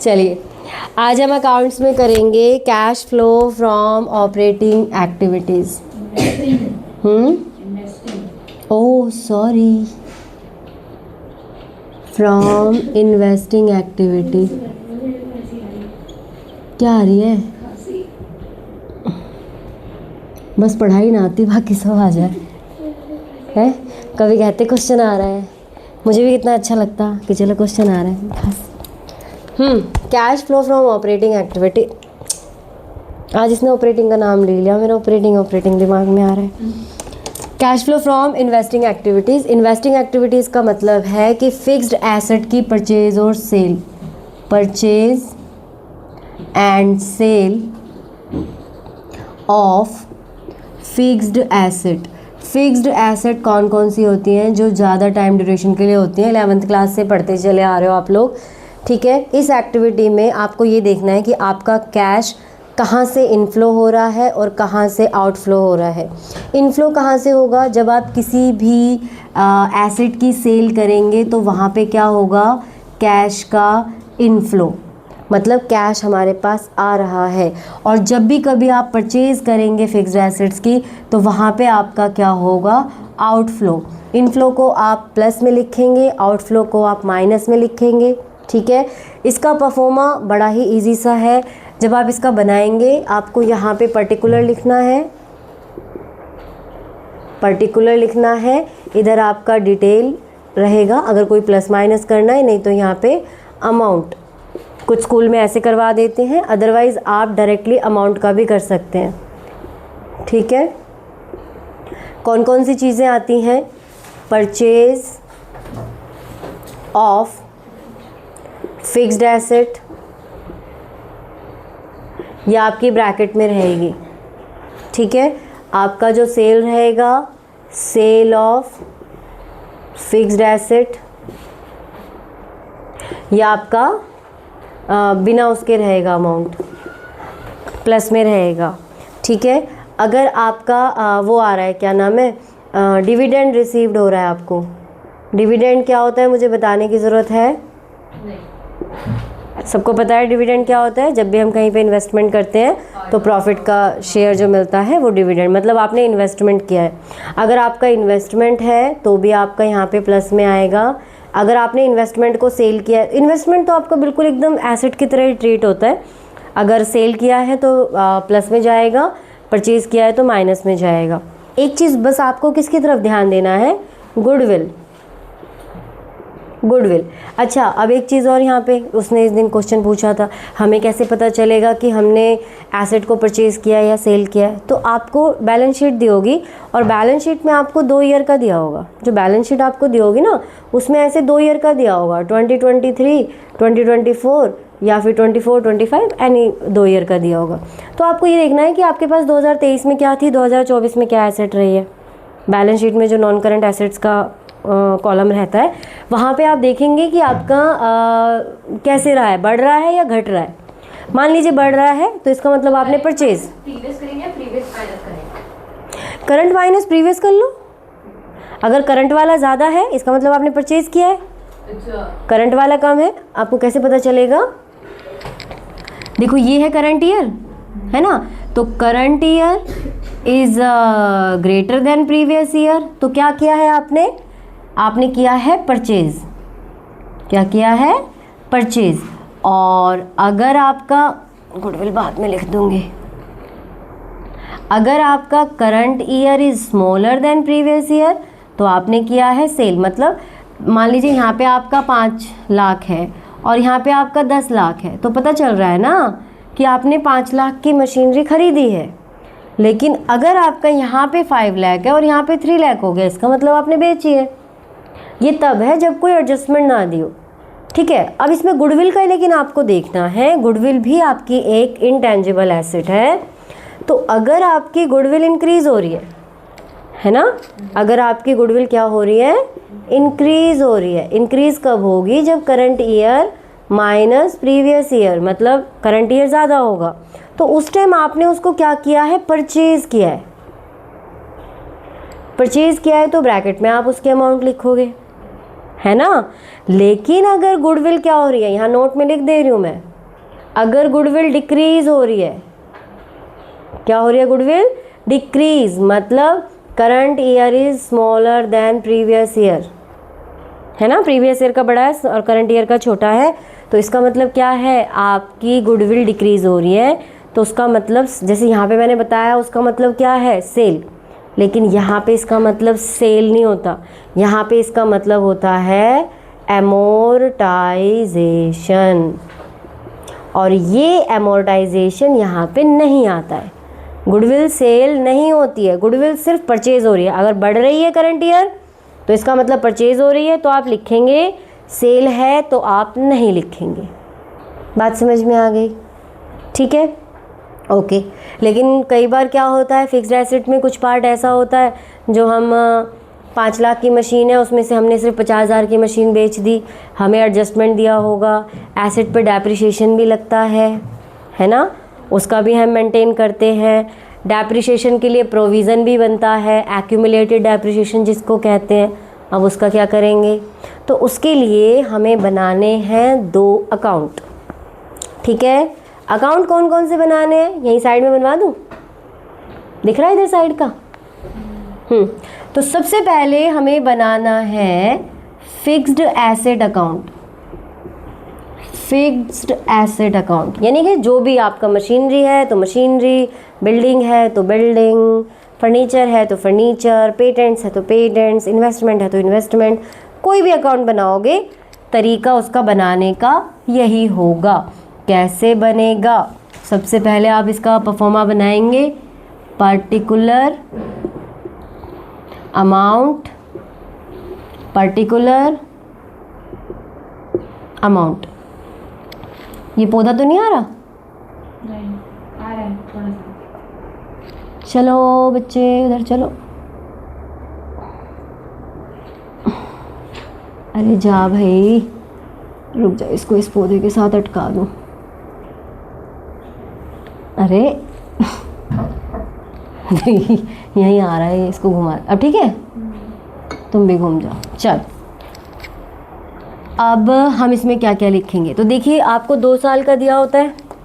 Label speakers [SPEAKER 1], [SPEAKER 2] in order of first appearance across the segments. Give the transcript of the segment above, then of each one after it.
[SPEAKER 1] चलिए, आज हम अकाउंट्स में करेंगे cash flow from operating activities. Oh sorry, from investing activity. क्या आ रही है? बस पढ़ाई ना आती, बाकी सब आ जाए है। कभी कहते क्वेश्चन आ रहा है, मुझे भी कितना अच्छा लगता कि चलो क्वेश्चन आ रहा है खास। Cash flow from operating activity. आज इसने ऑपरेटिंग का नाम ले लिया, मेरा ऑपरेटिंग दिमाग में आ रहा है। Cash flow from investing activities. Investing activities का मतलब है कि फिक्स्ड एसेट की परचेज और sale, purchase and sale of fixed asset. Fixed asset कौन कौन सी होती हैं? जो ज़्यादा टाइम ड्यूरेशन के लिए होती हैं। 11th क्लास से पढ़ते चले आ रहे हो आप लोग, ठीक है। इस एक्टिविटी में आपको ये देखना है कि आपका कैश कहाँ से इनफ्लो हो रहा है और कहाँ से आउटफ्लो हो रहा है। इनफ्लो कहाँ से होगा? जब आप किसी भी एसेट की सेल करेंगे तो वहाँ पे क्या होगा? कैश का इनफ्लो, मतलब कैश हमारे पास आ रहा है। और जब भी कभी आप परचेज़ करेंगे फिक्स्ड एसेट्स की तो वहाँ पे आपका क्या होगा? आउटफ्लो। इनफ्लो को आप प्लस में लिखेंगे, आउटफ्लो को आप माइनस में लिखेंगे, ठीक है। इसका परफॉर्मा बड़ा ही इजी सा है। जब आप इसका बनाएंगे आपको यहाँ पे पर्टिकुलर लिखना है, पर्टिकुलर लिखना है। इधर आपका डिटेल रहेगा अगर कोई प्लस माइनस करना है, नहीं तो यहाँ पे अमाउंट। कुछ स्कूल में ऐसे करवा देते हैं, अदरवाइज़ आप डायरेक्टली अमाउंट का भी कर सकते हैं, ठीक है। कौन कौन सी चीज़ें आती हैं? परचेज ऑफ फिक्स्ड एसेट, यह आपकी ब्रैकेट में रहेगी, ठीक है। आपका जो सेल रहेगा, सेल ऑफ फिक्स्ड एसेट, यह आपका बिना उसके रहेगा, अमाउंट प्लस में रहेगा, ठीक है। अगर आपका वो आ रहा है, क्या नाम है, डिविडेंड रिसीव्ड हो रहा है आपको। डिविडेंड क्या होता है मुझे बताने की ज़रूरत है? सबको पता है डिविडेंड क्या होता है? जब भी हम कहीं पे इन्वेस्टमेंट करते हैं तो प्रॉफिट का शेयर जो मिलता है वो डिविडेंड, मतलब आपने इन्वेस्टमेंट किया है। अगर आपका इन्वेस्टमेंट है तो भी आपका यहाँ पे प्लस में आएगा। अगर आपने इन्वेस्टमेंट को सेल किया है, इन्वेस्टमेंट तो आपका बिल्कुल एकदम एसेट की तरह ही ट्रीट होता है। अगर सेल किया है तो प्लस में जाएगा, परचेज़ किया है तो माइनस में जाएगा। एक चीज़ बस आपको किसकी तरफ ध्यान देना है? Goodwill, goodwill. अच्छा, अब एक चीज़ और, यहाँ पे उसने इस दिन क्वेश्चन पूछा था, हमें कैसे पता चलेगा कि हमने एसेट को परचेज़ किया या सेल किया है? तो आपको बैलेंस शीट दी होगी और बैलेंस शीट में आपको 2 ईयर का दिया होगा। जो बैलेंस शीट आपको दी होगी ना, उसमें ऐसे 2 ईयर का दिया होगा, 2023, 2024 या फिर 24-25, एनी 2 ईयर का दिया होगा। तो आपको ये देखना है कि आपके पास 2023 में क्या थी, 2024 में क्या एसेट रही है। बैलेंस शीट में जो नॉन करंट एसेट्स का कॉलम रहता है, वहाँ पे आप देखेंगे कि आपका कैसे रहा है, बढ़ रहा है या घट रहा है। मान लीजिए बढ़ रहा है तो इसका मतलब आपने परचेज,
[SPEAKER 2] प्रीवियस करेंगे या प्रीवियस माइनस करेंगे?
[SPEAKER 1] करंट माइनस प्रीवियस कर लो। अगर करंट वाला ज़्यादा है इसका मतलब आपने परचेज किया है, करंट वाला कम है, आपको कैसे पता चलेगा? देखो ये है करंट ईयर, है ना, तो current year is greater than previous year. तो क्या किया है आपने? आपने किया है परचेज। क्या किया है? परचेज। और अगर आपका, गुडविल बाद में लिख दूंगी, अगर आपका current year is smaller than previous year तो आपने किया है सेल। मतलब मान लीजिए यहाँ पे आपका 5 लाख है और यहाँ पे आपका 10 लाख है, तो पता चल रहा है ना कि आपने 5 लाख की मशीनरी खरीदी है। लेकिन अगर आपका यहाँ पे 5 लाख है और यहाँ पे 3 लाख हो गया, इसका मतलब आपने बेची है। ये तब है जब कोई एडजस्टमेंट ना दी हो, ठीक है। अब इसमें गुडविल का लेकिन आपको देखना है, गुडविल भी आपकी एक इनटेंजिबल एसेट है। तो अगर आपकी गुडविल इंक्रीज हो रही है ना, अगर आपकी गुडविल क्या हो रही है? इंक्रीज हो रही है। इंक्रीज कब होगी? जब current year minus previous year, मतलब करंट ईयर ज़्यादा होगा, तो उस टाइम आपने उसको क्या किया है? परचेज किया है। परचेज किया है तो ब्रैकेट में आप उसकी अमाउंट लिखोगे, है ना। लेकिन अगर गुडविल क्या हो रही है, यहाँ नोट में लिख दे रही हूँ मैं, अगर गुडविल डिक्रीज हो रही है, क्या हो रही है, गुडविल डिक्रीज, मतलब current year is smaller than previous year, है ना, प्रीवियस ईयर का बड़ा है और करंट ईयर का छोटा है, तो इसका मतलब क्या है, आपकी गुडविल डिक्रीज हो रही है। तो उसका मतलब जैसे यहाँ पे मैंने बताया, उसका मतलब क्या है, सेल। लेकिन यहाँ पे इसका मतलब सेल नहीं होता, यहाँ पे इसका मतलब होता है एमोर्टाइजेशन, और ये एमोर्टाइजेशन यहाँ पे नहीं आता है। गुडविल सेल नहीं होती है, गुडविल सिर्फ परचेज हो रही है। अगर बढ़ रही है करंट ईयर तो इसका मतलब परचेज हो रही है, तो आप लिखेंगे, सेल है तो आप नहीं लिखेंगे। बात समझ में आ गई, ठीक है, ओके। लेकिन कई बार क्या होता है, फिक्स्ड एसेट में कुछ पार्ट ऐसा होता है, जो हम 5 लाख की मशीन है, उसमें से हमने सिर्फ 50,000 की मशीन बेच दी, हमें एडजस्टमेंट दिया होगा, एसेट पे डेप्रिसिएशन भी लगता है ना, उसका भी हम मेंटेन करते हैं। डेप्रिसिएशन के लिए प्रोविज़न भी बनता है, एक्यूमुलेटेड डेप्रिसिएशन जिसको कहते हैं। अब उसका क्या करेंगे, तो उसके लिए हमें बनाने हैं 2 अकाउंट, ठीक है। अकाउंट कौन कौन से बनाने हैं, यहीं साइड में बनवा दूँ, दिख रहा है इधर साइड का। तो सबसे पहले हमें बनाना है fixed asset account. Fixed asset account यानी कि जो भी आपका मशीनरी है तो मशीनरी, बिल्डिंग है तो बिल्डिंग, फर्नीचर है तो फर्नीचर, पेटेंट्स है तो पेटेंट्स, इन्वेस्टमेंट है तो इन्वेस्टमेंट, कोई भी अकाउंट बनाओगे तरीका उसका बनाने का यही होगा। कैसे बनेगा, सबसे पहले आप इसका परफॉर्मा बनाएंगे, पर्टिकुलर अमाउंट, पर्टिकुलर अमाउंट। ये पौधा तो नहीं आ रहा,
[SPEAKER 2] नहीं आ रहा है थोड़ा सा।
[SPEAKER 1] चलो बच्चे उधर चलो, अरे जा भाई, रुक जा, इसको इस पौधे के साथ अटका दूं। अरे यहीं आ रहा है, इसको घुमा, अब ठीक है, तुम भी घूम जाओ। चल अब हम इसमें क्या क्या लिखेंगे, तो देखिए आपको 2 साल का दिया होता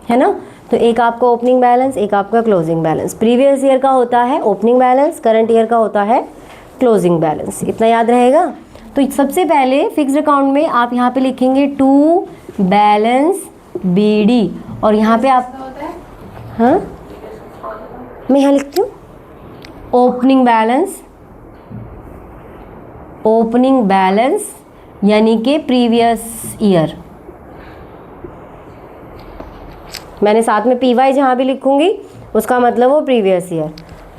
[SPEAKER 1] है ना, तो एक आपका ओपनिंग बैलेंस, एक आपका क्लोजिंग बैलेंस। प्रीवियस ईयर का होता है ओपनिंग बैलेंस, करंट ईयर का होता है क्लोजिंग बैलेंस, इतना याद रहेगा। तो सबसे पहले फिक्स्ड अकाउंट में आप यहाँ पे लिखेंगे टू बैलेंस BD, और यहाँ पे आप, हाँ मैं यहाँ लिखती हूँ ओपनिंग बैलेंस, ओपनिंग बैलेंस यानी कि प्रीवियस ईयर। मैंने साथ में PY जहाँ भी लिखूंगी उसका मतलब वो प्रीवियस ईयर।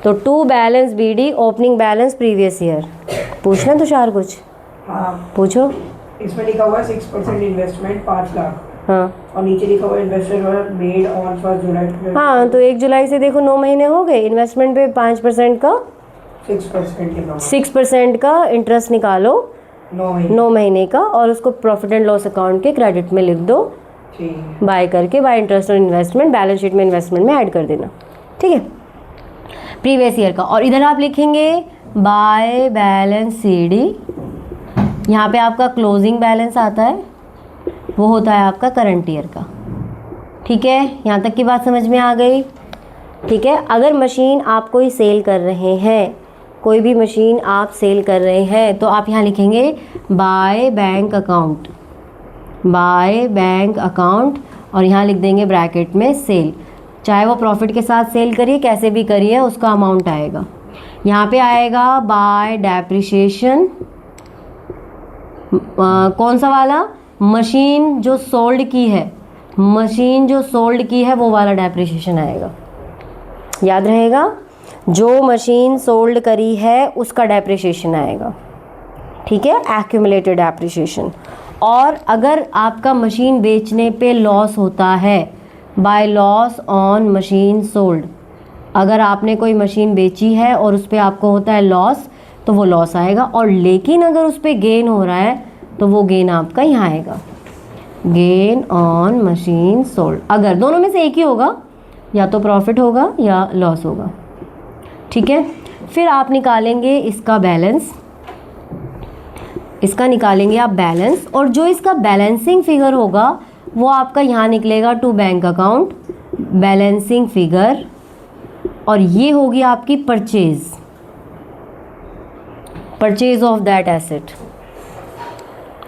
[SPEAKER 1] तो to balance BD, opening balance previous year. पूछना तुषार कुछ?
[SPEAKER 3] हाँ,
[SPEAKER 1] पूछो।
[SPEAKER 3] इसमें लिखा हुआ है 6% इन्वेस्टमेंट 5 लाख,
[SPEAKER 1] हाँ
[SPEAKER 3] और नीचे लिखा हुआ है इन्वेस्टमेंट मेड ऑन 1 जुलाई।
[SPEAKER 1] हाँ, तो 1 जुलाई से देखो 9 महीने हो गए, इन्वेस्टमेंट पे 5% का 6% का इंटरेस्ट निकालो 9 महीने का, और उसको प्रॉफिट एंड लॉस अकाउंट के क्रेडिट में लिख दो, बाय करके, बाय इंटरेस्ट और इन्वेस्टमेंट, बैलेंस शीट में इन्वेस्टमेंट में ऐड कर देना, ठीक है, प्रीवियस ईयर का। और इधर आप लिखेंगे बाय बैलेंस CD, यहाँ पे आपका क्लोजिंग बैलेंस आता है, वो होता है आपका करंट ईयर का, ठीक है। यहाँ तक की बात समझ में आ गई, ठीक है। अगर मशीन आप कोई सेल कर रहे हैं, कोई भी मशीन आप सेल कर रहे हैं, तो आप यहाँ लिखेंगे by bank account, by bank account, और यहाँ लिख देंगे ब्रैकेट में सेल। चाहे वो प्रॉफिट के साथ सेल करिए, कैसे भी करिए, उसका अमाउंट आएगा। यहाँ पे आएगा बाय डेप्रिसिएशन, कौन सा वाला, मशीन जो सोल्ड की है, मशीन जो सोल्ड की है वो वाला डेप्रिसिएशन आएगा, याद रहेगा, जो मशीन सोल्ड करी है उसका डेप्रिसिएशन आएगा, ठीक है, एक्यूमुलेटेड डेप्रिसिएशन। और अगर आपका मशीन बेचने पे लॉस होता है, by loss on machine sold, अगर आपने कोई मशीन बेची है और उस पर आपको होता है लॉस, तो वो लॉस आएगा। और लेकिन अगर उस पर गेन हो रहा है तो वो गेन आपका यहाँ आएगा, गेन ऑन मशीन सोल्ड। अगर दोनों में से एक ही होगा, या तो प्रॉफिट होगा या लॉस होगा, ठीक है। फिर आप निकालेंगे इसका बैलेंस, इसका निकालेंगे आप बैलेंस, और जो इसका बैलेंसिंग फिगर होगा वो आपका यहाँ निकलेगा to bank account balancing figure, और ये होगी आपकी परचेज ऑफ दैट एसेट।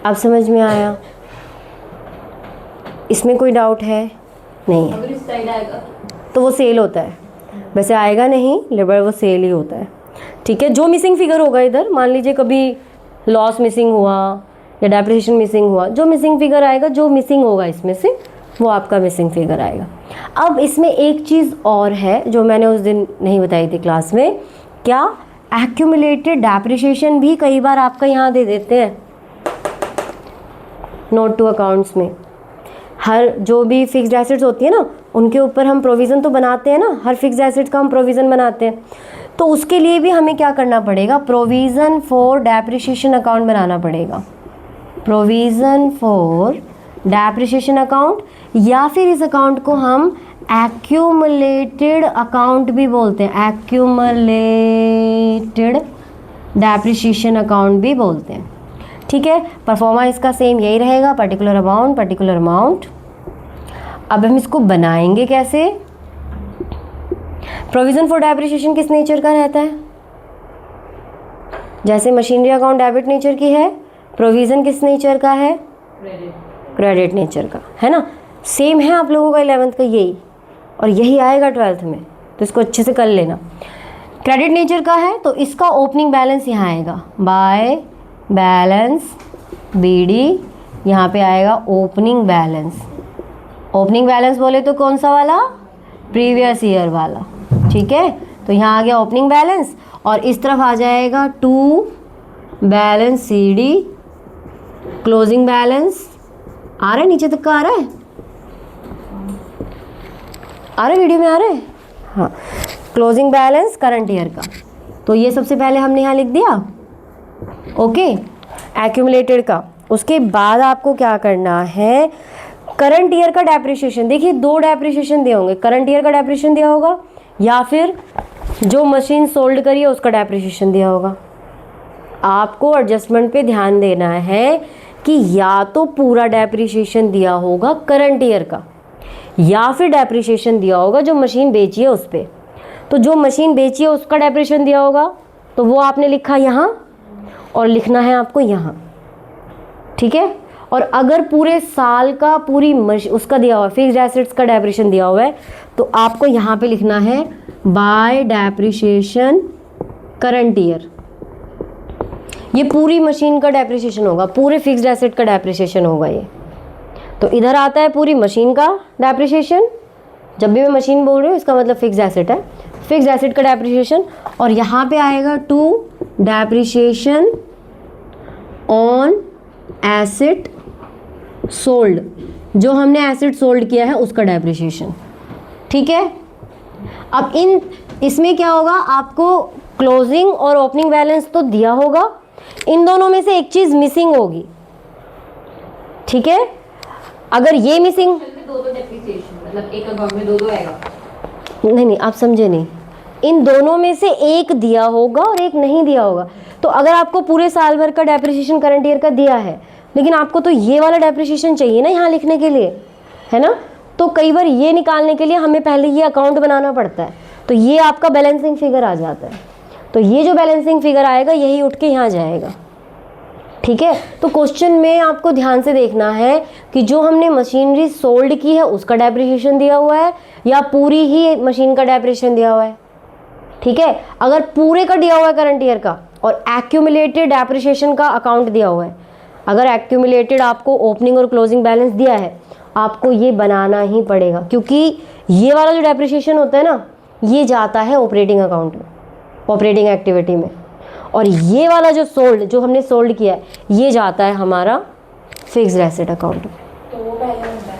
[SPEAKER 1] अब समझ में आया? इसमें कोई डाउट है? नहीं है।
[SPEAKER 2] अगर इस साइड आएगा
[SPEAKER 1] तो वो सेल होता है, वैसे आएगा नहीं लेबर, वो सेल ही होता है। ठीक है, जो मिसिंग फिगर होगा इधर, मान लीजिए कभी लॉस मिसिंग हुआ या डेप्रिसिएशन मिसिंग हुआ, जो मिसिंग फिगर आएगा, जो मिसिंग होगा इसमें से, वो आपका मिसिंग फिगर आएगा। अब इसमें एक चीज़ और है जो मैंने उस दिन नहीं बताई थी क्लास में, क्या? एक्यूमुलेटेड डेप्रिसिएशन भी कई बार आपका यहाँ दे देते हैं नोट टू अकाउंट्स में। हर जो भी फिक्स्ड एसेट्स होती है ना, उनके ऊपर हम प्रोविज़न तो बनाते हैं ना, हर फिक्स्ड एसेट्स का हम प्रोविज़न बनाते हैं, तो उसके लिए भी हमें क्या करना पड़ेगा? प्रोविज़न फॉर डेप्रिसिएशन अकाउंट बनाना पड़ेगा। प्रोविज़न फॉर डेप्रिसिएशन अकाउंट, या फिर इस अकाउंट को हम एक्यूमुलेटेड अकाउंट भी बोलते हैं, एक्यूमुलेटेड डेप्रिसिएशन अकाउंट भी बोलते हैं। ठीक है, परफॉर्मा इसका सेम यही रहेगा, पर्टिकुलर अमाउंट। अब हम इसको बनाएंगे कैसे? प्रोविज़न फॉर डेप्रिसिएशन किस नेचर का रहता है? जैसे मशीनरी अकाउंट डेबिट नेचर की है, प्रोविज़न किस नेचर का है? क्रेडिट नेचर का, है ना? सेम है आप लोगों का 11th का यही, और यही आएगा 12th में, तो इसको अच्छे से कर लेना। क्रेडिट नेचर का है तो इसका ओपनिंग बैलेंस यहाँ आएगा, बाय बैलेंस BD, यहाँ पे आएगा ओपनिंग बैलेंस। ओपनिंग बैलेंस बोले तो कौन सा वाला? प्रीवियस ईयर वाला। ठीक है, तो यहाँ आ गया ओपनिंग बैलेंस, और इस तरफ आ जाएगा to balance CD, closing balance. आ रहा है? नीचे तक का आ रहा है? आ रहा है? वीडियो में आ रहा है? हाँ, क्लोजिंग बैलेंस करंट ईयर का। तो ये सबसे पहले हमने यहाँ लिख दिया, ओके, एक्यूमुलेटेड का। उसके बाद आपको क्या करना है? करंट ईयर का डेप्रिसिएशन। देखिए, दो डेप्रिसिएशन दिए होंगे, करंट ईयर का डेप्रिसिएशन दिया होगा, या फिर जो मशीन सोल्ड करी है उसका डेप्रिसिएशन दिया होगा। आपको एडजस्टमेंट पे ध्यान देना है कि या तो पूरा डेप्रिसिएशन दिया होगा करंट ईयर का, या फिर डेप्रिसिएशन दिया होगा जो मशीन बेची है उस पर। तो जो मशीन बेची है उसका डेप्रिसिएशन दिया होगा, तो वो आपने लिखा यहाँ, और लिखना है आपको यहाँ। ठीक है, और अगर पूरे साल का उसका दिया हुआ है, फिक्स्ड एसेट्स का डेप्रिसिएशन दिया हुआ है, तो आपको यहाँ पे लिखना है बाय डेप्रिसिएशन करंट ईयर। ये पूरी मशीन का डेप्रिसिएशन होगा, पूरे फिक्स्ड एसेट का डेप्रिसिएशन होगा ये। तो इधर आता है पूरी मशीन का डेप्रिसिएशन, जब भी मैं मशीन बोल रही हूँ इसका मतलब फिक्स्ड एसेट है, फिक्स्ड एसेट का डेप्रिसिएशन, और यहाँ पे आएगा to depreciation on asset sold, जो हमने एसेट सोल्ड किया है उसका डेप्रिसिएशन। ठीक है, अब इसमें क्या होगा? आपको क्लोजिंग और ओपनिंग बैलेंस तो दिया होगा, इन दोनों में से एक चीज मिसिंग होगी। ठीक है, अगर ये मिसिंग,
[SPEAKER 2] दो डेप्रिसिएशन मतलब एक अकाउंट में दो आएगा।
[SPEAKER 1] नहीं, आप समझे नहीं, इन दोनों में से एक दिया होगा और एक नहीं दिया होगा। तो अगर आपको पूरे साल भर का डेप्रिसिएशन करंट ईयर का दिया है, लेकिन आपको तो ये वाला डेप्रिसिएशन चाहिए ना यहाँ लिखने के लिए, है ना? तो कई बार ये निकालने के लिए हमें पहले ये अकाउंट बनाना पड़ता है, तो ये आपका बैलेंसिंग फिगर आ जाता है। तो ये जो बैलेंसिंग फिगर आएगा यही उठ के यहाँ जाएगा। ठीक है, तो क्वेश्चन में आपको ध्यान से देखना है कि जो हमने मशीनरी सोल्ड की है उसका डेप्रिसिएशन दिया हुआ है या पूरी ही मशीन का डेप्रिसिएशन दिया हुआ है। ठीक है, अगर पूरे का दिया हुआ है करंट ईयर का और एक्यूमुलेटेड डेप्रिसिएशन का अकाउंट दिया हुआ है, अगर एक्यूमुलेटेड आपको ओपनिंग और क्लोजिंग बैलेंस दिया है, आपको ये बनाना ही पड़ेगा, क्योंकि ये वाला जो डेप्रिसिएशन होता है ना, ये जाता है ऑपरेटिंग अकाउंट में, ऑपरेटिंग एक्टिविटी में, और ये वाला जो हमने सोल्ड किया है, ये जाता है हमारा फिक्स्ड एसेट अकाउंट में।
[SPEAKER 2] तो वो पहले बनता है?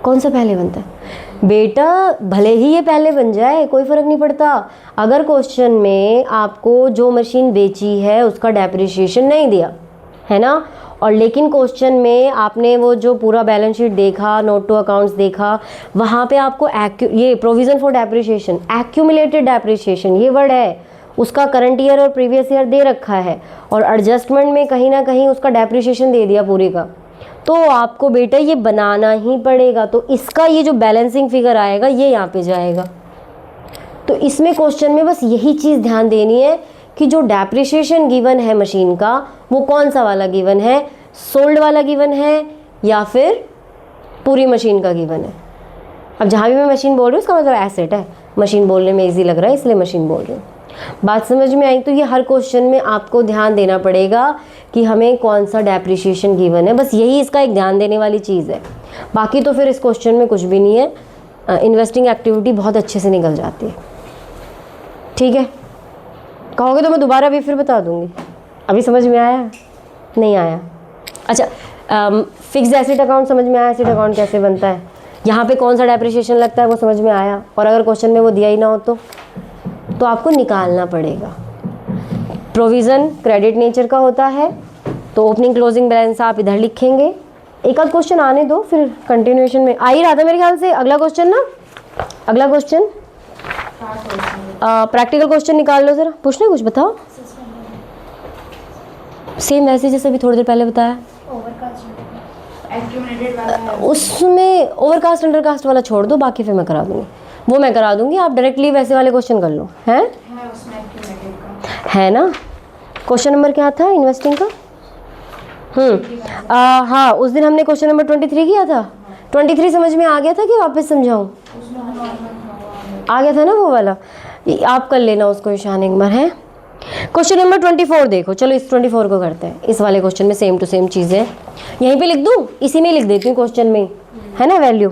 [SPEAKER 1] कौन सा पहले बनता है बेटा? भले ही ये पहले बन जाए, कोई फ़र्क नहीं पड़ता। अगर क्वेश्चन में आपको जो मशीन बेची है उसका डेप्रिसिएशन नहीं दिया है ना, और लेकिन क्वेश्चन में आपने वो जो पूरा बैलेंस शीट देखा, नोट टू अकाउंट्स देखा, वहाँ पे आपको ये provision for depreciation, accumulated depreciation ये वर्ड है, उसका करंट ईयर और प्रीवियस ईयर दे रखा है और एडजस्टमेंट में कहीं ना कहीं उसका डेप्रिसिएशन दे दिया पूरे का, तो आपको बेटा ये बनाना ही पड़ेगा। तो इसका ये जो बैलेंसिंग फिगर आएगा ये यहाँ पे जाएगा। तो इसमें क्वेश्चन में बस यही चीज़ ध्यान देनी है कि जो डेप्रिसिएशन गिवन है मशीन का वो कौन सा वाला गिवन है, सोल्ड वाला गिवन है या फिर पूरी मशीन का गिवन है। अब जहाँ भी मैं मशीन बोल रही हूँ उसका मतलब एसेट है, मशीन बोलने में इजी लग रहा है इसलिए मशीन बोल रही हूँ। बात समझ में आई? तो ये हर क्वेश्चन में आपको ध्यान देना पड़ेगा कि हमें कौन सा डेप्रिसिएशन गिवन है, बस यही इसका एक ध्यान देने वाली चीज़ है। बाकी तो फिर इस क्वेश्चन में कुछ भी नहीं है, इन्वेस्टिंग एक्टिविटी बहुत अच्छे से निकल जाती है। ठीक है, कहोगे तो मैं दोबारा भी फिर बता दूंगी। अभी समझ में आया? नहीं आया? अच्छा, फिक्स्ड एसेट अकाउंट समझ में आया? एसेट अकाउंट कैसे बनता है, यहाँ पे कौन सा डेप्रिसिएशन लगता है वो समझ में आया? और अगर क्वेश्चन में वो दिया ही ना हो तो आपको निकालना पड़ेगा। प्रोविज़न क्रेडिट नेचर का होता है, तो ओपनिंग क्लोजिंग बैलेंस आप इधर लिखेंगे। एक आध क्वेश्चन आने दो, फिर कंटिन्यूएशन में आ ही रहा था मेरे ख्याल से। अगला क्वेश्चन ना, अगला क्वेश्चन प्रैक्टिकल क्वेश्चन निकाल लो ज़रा। पूछना कुछ बताओ। सेम वैसे जैसे अभी थोड़ी देर पहले बताया। उसमें ओवरकास्ट अंडरकास्ट वाला छोड़ दो, बाकी फिर मैं करा दूँगी, वो मैं करा दूँगी। आप डायरेक्टली वैसे वाले क्वेश्चन कर लो। हैं है ना? क्वेश्चन नंबर क्या था इन्वेस्टिंग का? हाँ, उस दिन हमने क्वेश्चन नंबर 23 किया था। 23 समझ में आ गया था कि वापस समझाऊँ? आ गया था ना वो वाला, आप कर लेना उसको ईशान एक बार। है क्वेश्चन नंबर 24 देखो। चलो इस 24 को करते हैं। इस वाले क्वेश्चन में सेम टू सेम चीज़ें यहीं पे लिख दूँ, इसी में लिख देती हूँ क्वेश्चन में, है ना वैल्यू।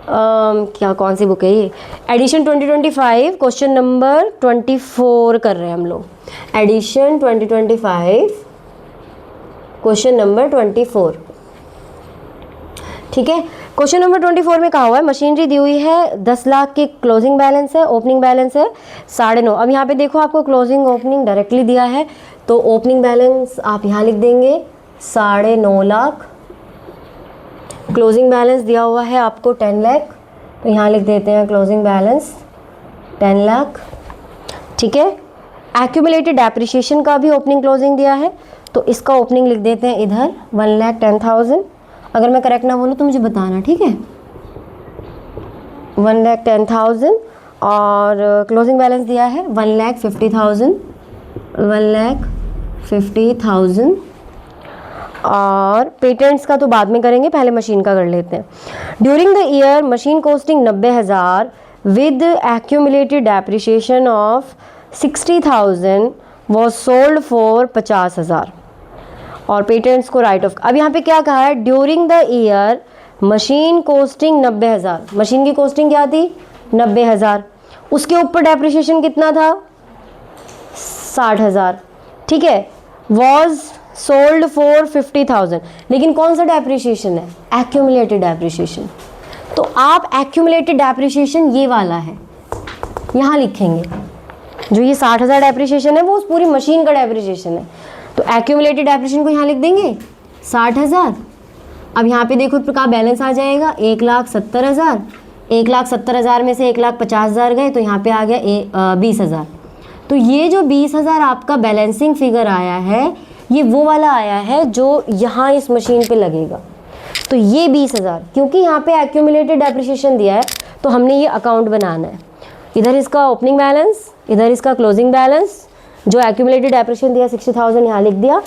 [SPEAKER 1] क्या कौन सी बुक है ये? एडिशन 2025 क्वेश्चन नंबर 24 कर रहे हैं हम लोग। Edition 2025 question number 24। ठीक है, क्वेश्चन नंबर 24 में कहा हुआ है मशीनरी दी हुई है 10 लाख की क्लोजिंग बैलेंस है, ओपनिंग बैलेंस है 9.5। अब यहाँ पे देखो आपको क्लोजिंग ओपनिंग डायरेक्टली दिया है, तो ओपनिंग बैलेंस आप यहाँ लिख देंगे 9.5 लाख। क्लोजिंग बैलेंस दिया हुआ है आपको 10 लाख, तो यहाँ लिख देते हैं क्लोजिंग बैलेंस 10 लाख। ठीक है, एक्यूमुलेटेड डेप्रिसिएशन का भी ओपनिंग क्लोजिंग दिया है, तो इसका ओपनिंग लिख देते हैं इधर 1,10,000। अगर मैं करेक्ट ना बोलूँ तो मुझे बताना, ठीक है? 1,10,000 और क्लोजिंग बैलेंस दिया है 1,50,000, 1,50,000। और पेटेंट्स का तो बाद में करेंगे, पहले मशीन का कर लेते हैं। During the year machine costing 90,000 with accumulated depreciation of 60,000 was sold for 50,000। और पेटेंट्स को राइट ऑफ। अब यहाँ पे क्या कहा है? During the year machine costing 90,000, machine की कॉस्टिंग क्या थी? 90,000। उसके ऊपर डेप्रिसिएशन कितना था? 60,000। ठीक है, वॉज सोल्ड फॉर 50,000। लेकिन कौन सा डेप्रिसिएशन है? Accumulated depreciation. तो आप एक्यूमुलेटेड डेप्रिसिएशन ये वाला है यहाँ लिखेंगे। जो ये 60,000 डेप्रिसिएशन है वो उस पूरी मशीन का डेप्रिसिएशन है, तो एक्यूमुलेटेड डेप्रिसिएशन को यहाँ लिख देंगे 60,000। अब यहाँ पे देखो का बैलेंस आ जाएगा 1,70,000। 1,70,000 में से 1,50,000 गए, तो यहाँ पे आ गया 20,000। तो ये जो 20,000 आपका बैलेंसिंग फिगर आया है, ये वो वाला आया है जो यहाँ इस मशीन पे लगेगा। तो ये 20,000, क्योंकि यहाँ पे एक्यूमुलेटेड डेप्रिसिएशन दिया है तो हमने ये अकाउंट बनाना है। इधर इसका ओपनिंग बैलेंस, इधर इसका क्लोजिंग बैलेंस। जो एक्यूमुलेटेड डेप्रिसिएशन दिया 60,000 यहाँ लिख दिया।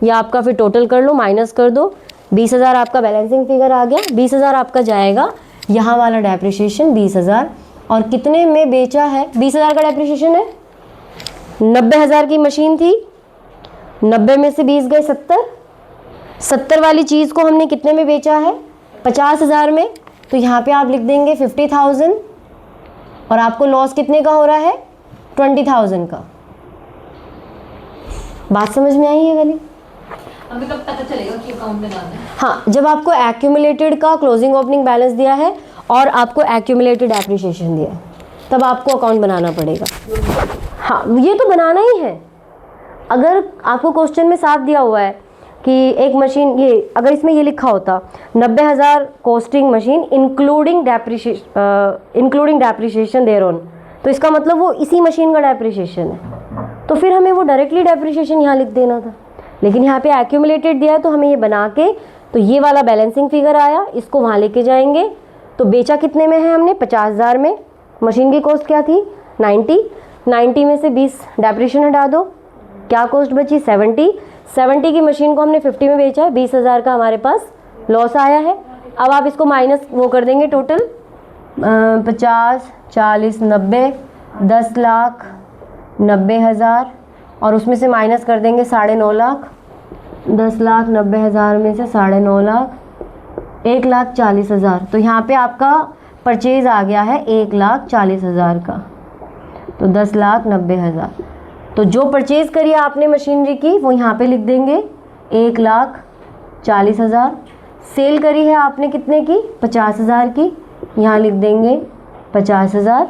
[SPEAKER 1] या आपका फिर टोटल कर लो, माइनस कर दो, 20,000 आपका बैलेंसिंग फिगर आ गया। 20,000 आपका जाएगा यहाँ वाला डेप्रिसिएशन 20,000। और कितने में बेचा है? 20,000 का डेप्रिसिएशन है, 90,000 की मशीन थी, 90 में से 20 गए 70। 70 वाली चीज़ को हमने कितने में बेचा है? 50,000 में। तो यहाँ पे आप लिख देंगे 50,000 और आपको लॉस कितने का हो रहा है? 20,000 का। बात समझ में आई है वाली?
[SPEAKER 2] हमें कब पता चलेगा कि अकाउंट में डालना है?
[SPEAKER 1] हाँ, जब आपको एक्यूमुलेटेड का क्लोजिंग ओपनिंग बैलेंस दिया है और आपको एक्यूमुलेटेड डेप्रिसिएशन दिया है, तब आपको अकाउंट बनाना पड़ेगा। हाँ, ये तो बनाना ही है। अगर आपको क्वेश्चन में साफ दिया हुआ है कि एक मशीन, ये अगर इसमें ये लिखा होता 90,000 costing machine including depreciation thereon तो इसका मतलब वो इसी मशीन का डेप्रिसिएशन है, तो फिर हमें वो डायरेक्टली डेप्रिसिएशन यहाँ लिख देना था, लेकिन यहाँ पे एक्यूमुलेटेड दिया है तो हमें ये बना के, तो ये वाला बैलेंसिंग फिगर आया, इसको वहाँ लेके जाएंगे। तो बेचा कितने में है हमने? 50,000 में। मशीन की कॉस्ट क्या थी? 90 में से 20 डेप्रिसिएशन हटा दो, क्या कॉस्ट बची? 70 की मशीन को हमने 50 में बेचा है, 20,000 का हमारे पास लॉस आया है। अब आप इसको माइनस वो कर देंगे, टोटल 50, 40, 90, 10,90,000 और उसमें से माइनस कर देंगे 9.5 लाख। 10,90,000 में से 9.5 लाख, 1,40,000। तो यहाँ पे आपका परचेज आ गया है 1,40,000 का, तो 10,90,000। तो जो परचेज करी आपने मशीनरी की वो यहाँ पे लिख देंगे 1,40,000। सेल करी है आपने कितने की? 50,000 की, यहाँ लिख देंगे 50,000,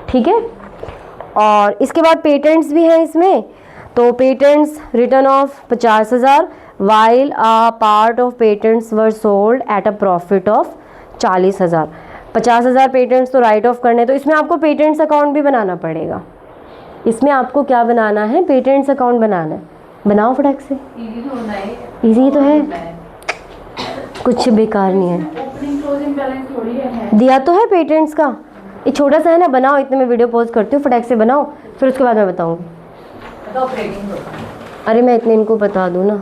[SPEAKER 1] ठीक है। और इसके बाद पेटेंट्स भी हैं इसमें, तो patents return of 50,000 while a part of patents were sold at a profit of 40,000। 50,000 patents तो राइट ऑफ करने, तो इसमें आपको पेटेंट्स अकाउंट भी बनाना पड़ेगा। इसमें आपको क्या बनाना है? पेटेंट्स अकाउंट बनाना है। बनाओ फटाक से,
[SPEAKER 2] इजी थोड़ा है,
[SPEAKER 1] इजी तो है, कुछ बेकार नहीं है।
[SPEAKER 2] ओपनिंग क्लोजिंग बैलेंस थोड़ी है।
[SPEAKER 1] दिया तो है पेटेंट्स का, ये छोटा सा है ना। बनाओ, इतने में वीडियो पॉज करती हूँ, फटाक से बनाओ, फिर उसके बाद मैं बताऊँगी।
[SPEAKER 2] तो ऑपरेटिंग होगा।
[SPEAKER 1] अरे मैं इतने इनको बता दूँ ना।